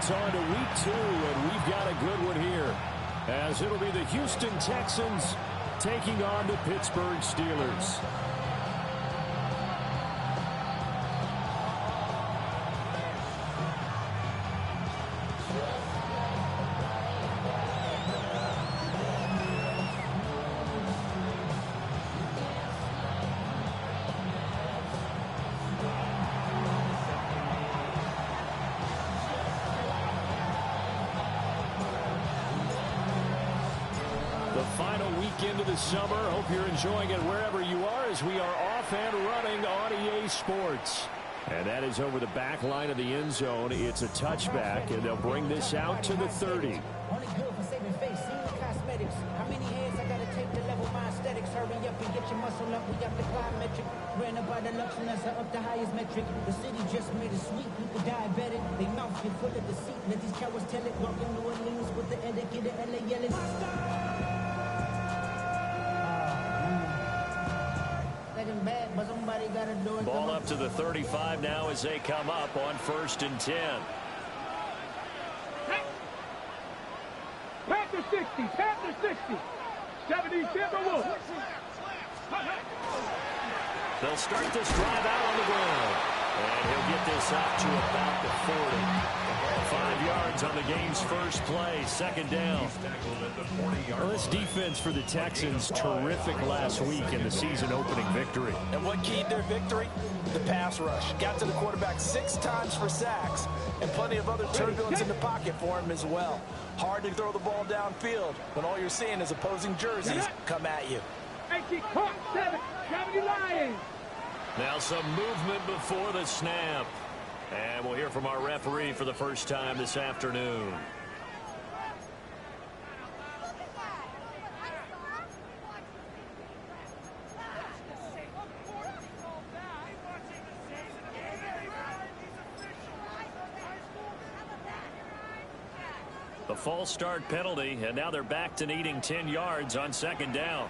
us on to week 2, and we've got a good one here, as it'll be the Houston Texans taking on the Pittsburgh Steelers. Final weekend of the summer. Hope you're enjoying it wherever you are, as we are off and running on EA Sports. And that is over the back line of the end zone. It's a touchback, and they'll bring this out to the 30. Only good for saving face, cosmetics. How many hands I gotta take to level my aesthetics? Hurry up and get your muscle up. We got the plyometric. Ran up by the luxuriness up the highest metric. The city just made it sweet. People diabetic. They mouth get full of deceit. Let these cowards tell it. Walk in New Orleans with the etiquette of LA yelling. Ball up to the 35 now as they come up on 1st and 10. Panther 60, Panther 60. 70 Timberwolves. They'll start this drive out on the ground. And he'll get this out to about the 40. 5 yards on the game's first play, 2nd down. Well, this defense for the Texans, terrific last week in the season-opening victory. And what keyed their victory? The pass rush. Got to the quarterback 6 times for sacks, and plenty of other turbulence in the pocket for him as well. Hard to throw the ball downfield when all you're seeing is opposing jerseys come at you. 80 caught 7, 70 Lions. Now some movement before the snap. And we'll hear from our referee for the first time this afternoon. The false start penalty, and now they're back to needing 10 yards on 2nd down.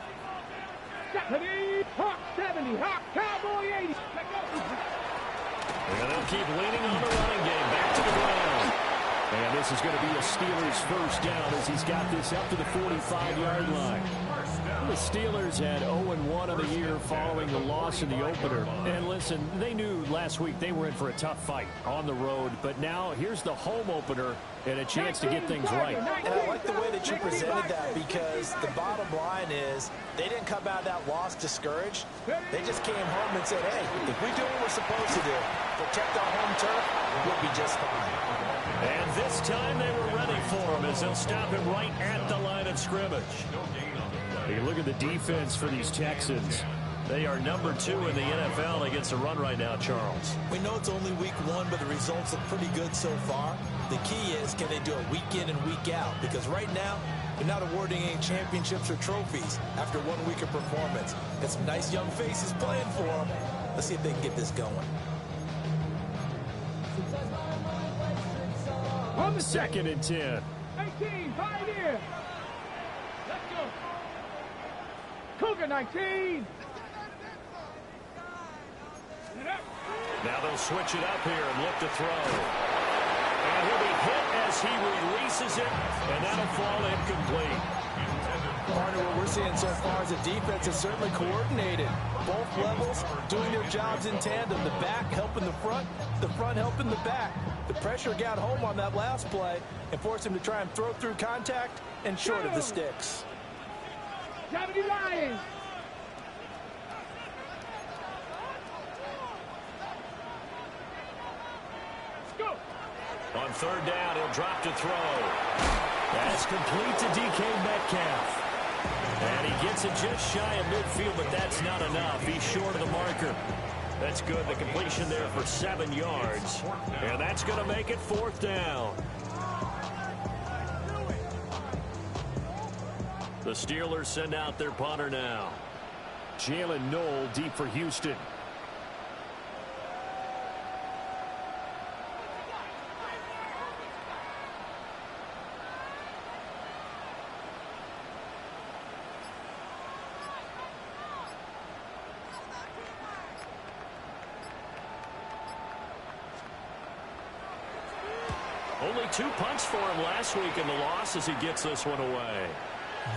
70, Hawk 70, Hawk Cowboy 80. And they'll keep leaning on the running game. Back to the ground. And this is going to be a Steelers first down as he's got this up to the 45-yard line. The Steelers had 0-1 on the year following the loss in the opener. And listen, they knew last week they were in for a tough fight on the road. But now here's the home opener and a chance to get things right. And I like the way that you presented that, because the bottom line is they didn't come out of that loss discouraged. They just came home and said, hey, if we do what we're supposed to do, protect our home turf, we'll be just fine. And this time they were ready for him as they'll stop him right at the line of scrimmage. You look at the defense for these Texans. They are number 2 in the NFL against the run right now, Charles. We know it's only week 1, but the results look pretty good so far. The key is, can they do it week in and week out? Because right now, they're not awarding any championships or trophies after 1 week of performance. Got some nice young faces playing for them. Let's see if they can get this going. On the 2nd and 10. 18, 5 here. Let's go. Cougar 19. Now they'll switch it up here and look to throw. And he'll be hit as he releases it, and that'll fall incomplete. Part of what we're seeing so far is the defense is certainly coordinated. Both levels doing their jobs in tandem. The back helping the front helping the back. The pressure got home on that last play and forced him to try and throw through contact and short of the sticks. 70 Lions. On 3rd down, he'll drop to throw. That's complete to DK Metcalf. And he gets it just shy of midfield, but that's not enough. He's short of the marker. That's good. The completion there for 7 yards. And that's going to make it 4th down. The Steelers send out their punter now. Jalen Knoll deep for Houston. Only 2 punts for him last week in the loss as he gets this one away.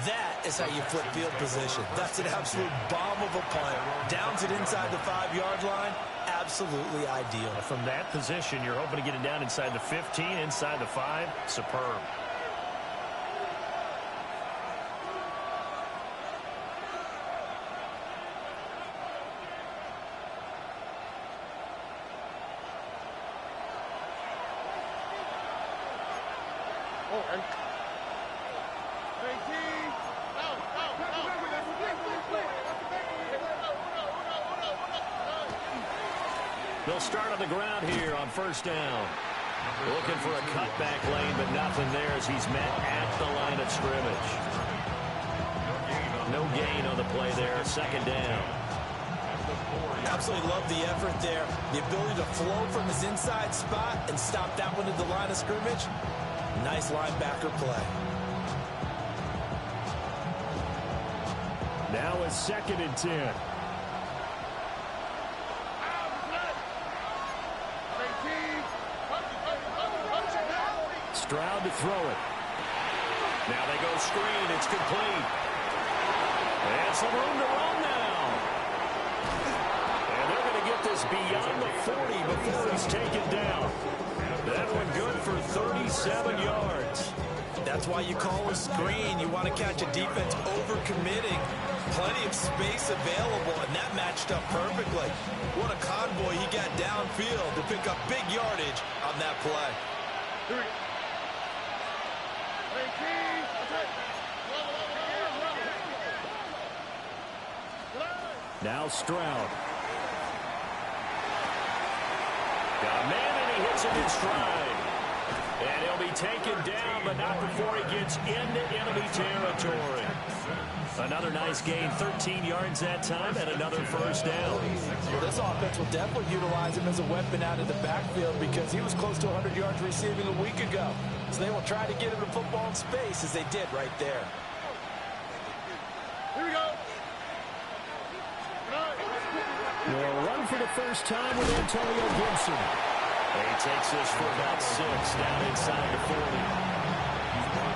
That is how you flip field position. That's an absolute bomb of a punt. Downs it inside the 5-yard line. Absolutely ideal. From that position, you're hoping to get it down inside the 15, inside the 5. Superb. They'll start on the ground here on first down. Looking for a cutback lane, but nothing there as he's met at the line of scrimmage. No gain on the play there. Second down. Absolutely love the effort there. The ability to flow from his inside spot and stop that one at the line of scrimmage. Nice linebacker play. Now a 2nd and 10. Stroud to throw it. Now they go screen. It's complete. And some room to run now. And they're going to get this beyond the 40 before he's taken down. That one good for 37 yards. That's why you call a screen. You want to catch a defense overcommitting. Plenty of space available, and that matched up perfectly. What a convoy he got downfield to pick up big yardage on that play. Now Stroud. Got a man, and he hits it in stride. And he'll be taken down, but not before he gets into enemy territory. Another nice gain, 13 yards that time, and another first down. Well, this offense will definitely utilize him as a weapon out of the backfield because he was close to 100 yards receiving a week ago. So they will try to get him the football in space as they did right there. Here we go. They'll run for the first time with Antonio Gibson. And he takes this for about 6 down inside the 40.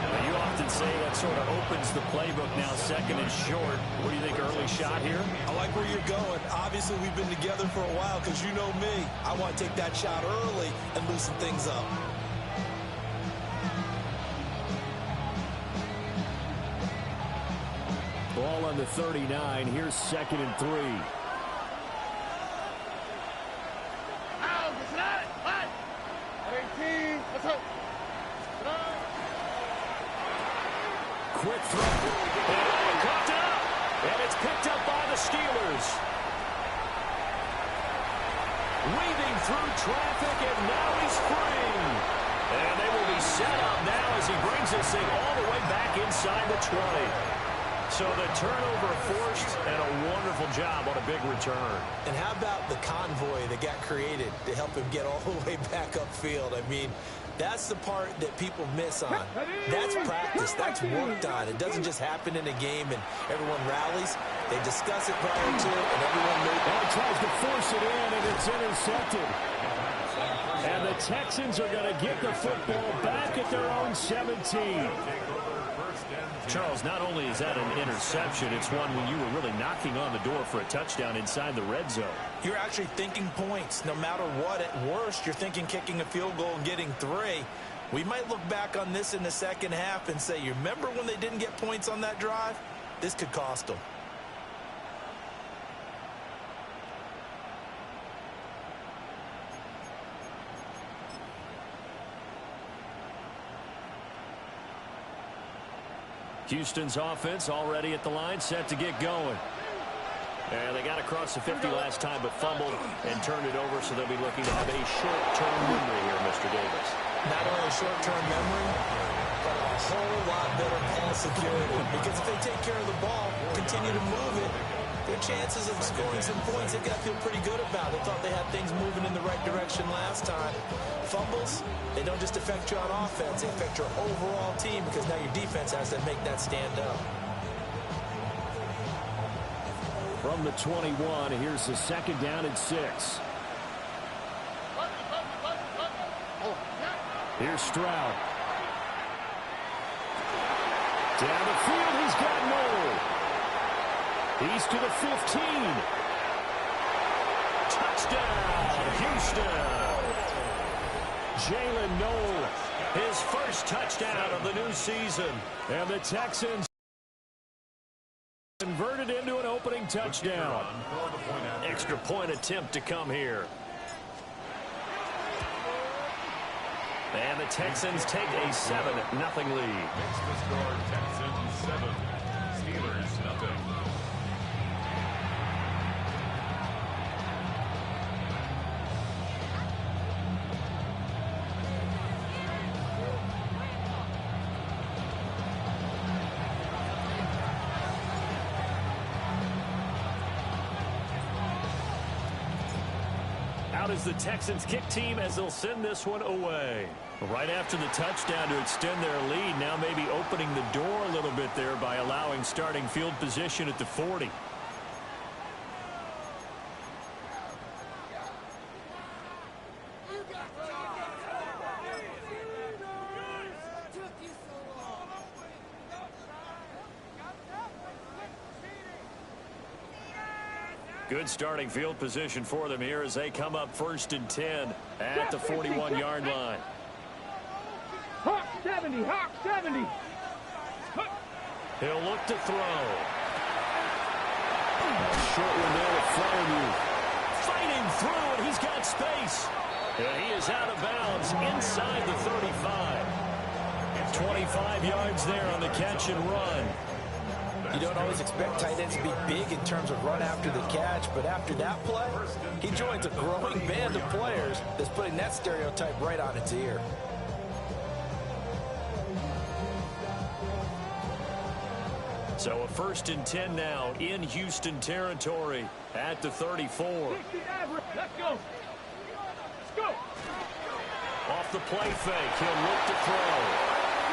Now, you often say that sort of opens the playbook now, 2nd and short. What do you think, early shot here? I like where you're going. Obviously, we've been together for a while because you know me. I want to take that shot early and loosen things up. Ball on the 39. Here's 2nd and 3. Quick throw. And caught up. And it's picked up by the Steelers. Weaving through traffic, and now he's free. And they will be set up now as he brings this thing all the way back inside the 20. So the turnover forced, and a wonderful job on a big return. And how about the convoy that got created to help him get all the way back upfield? I mean, that's the part that people miss on. That's practice. That's worked on. It doesn't just happen in a game and everyone rallies. They discuss it prior to it, and everyone tries to force it in, and it's intercepted. And the Texans are going to get the football back at their own 17. Charles, not only is that an interception, it's one when you were really knocking on the door for a touchdown inside the red zone. You're actually thinking points. No matter what, at worst, you're thinking kicking a field goal and getting 3. We might look back on this in the second half and say, you remember when they didn't get points on that drive? This could cost them. Houston's offense already at the line, set to get going. And they got across the 50 last time, but fumbled and turned it over, so they'll be looking to have a short-term memory here, Mr. Davis. Not only a short-term memory, but a whole lot better ball security. Because if they take care of the ball, continue to move it, their chances of scoring some points, they've got to feel pretty good about. They thought they had things moving in the right direction last time. Fumbles, they don't just affect you on offense, they affect your overall team because now your defense has to make that stand up. From the 21, here's the 2nd down and 6. Here's Stroud. Down the field, he's got Noel. He's to the 15. Touchdown, Houston. Jalen Noel, his first touchdown of the new season. And the Texans converted into an opening touchdown. Extra point attempt to come here. And the Texans take a 7-0 lead. Makes the score Texans 7, Steelers nothing. Out is the Texans kick team as they'll send this one away. Right after the touchdown to extend their lead, now maybe opening the door a little bit there by allowing starting field position at the 40. Good starting field position for them here as they come up 1st and 10 at the 41-yard line. Hawk 70, Hawk 70. He'll look to throw. Short one there to Flower. Fighting through, and he's got space. And he is out of bounds inside the 35. 25 yards there on the catch and run. You don't always expect tight ends to be big in terms of run after the catch, but after that play, he joins a growing band of players that's putting that stereotype right on its ear. So a 1st and 10 now in Houston territory at the 34. Let's go. Let's go. Off the play fake, he'll look to throw.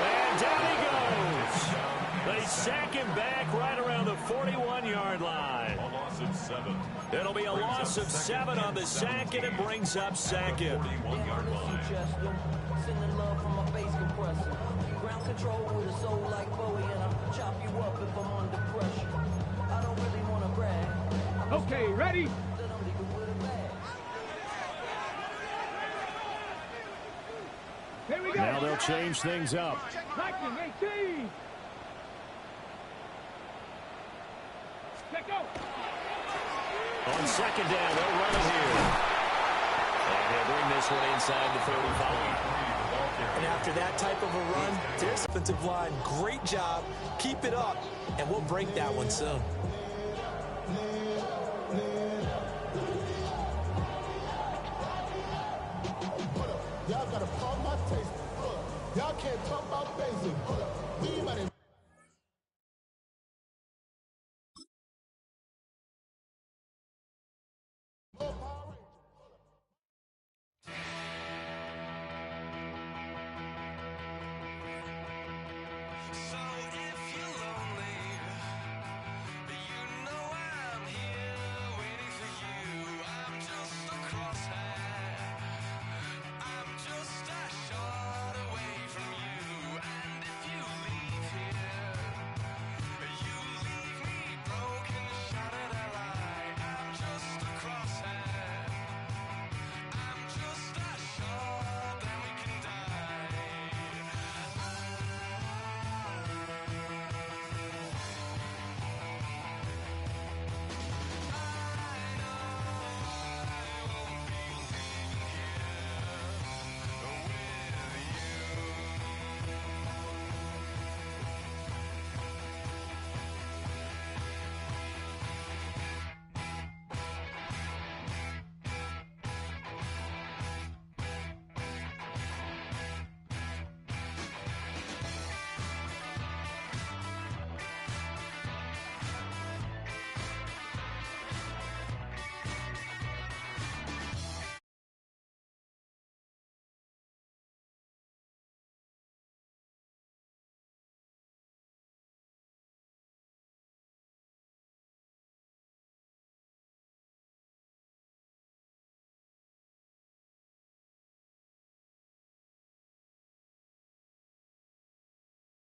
And down he goes. They sack him back right around the 41-yard line. A loss of 7. It'll be a loss of 7 on the sack, and it brings up 2nd. 41-yard line. Sending love from my bass compressor. Ground control with a soul like Bowie, and I'll chop you up if I'm under pressure. I don't really want to brag. Okay, ready? Then I'm leaving with a bag. Here we go. Now they'll change things up. 1918. Let's go. On 2nd down, they'll run it here. And they'll bring this one inside the 35. And after that type of a run, there's offensive line. Great job. Keep it up, and we'll break that one soon. Y'all got to pump my taste. Y'all can't talk about basic. We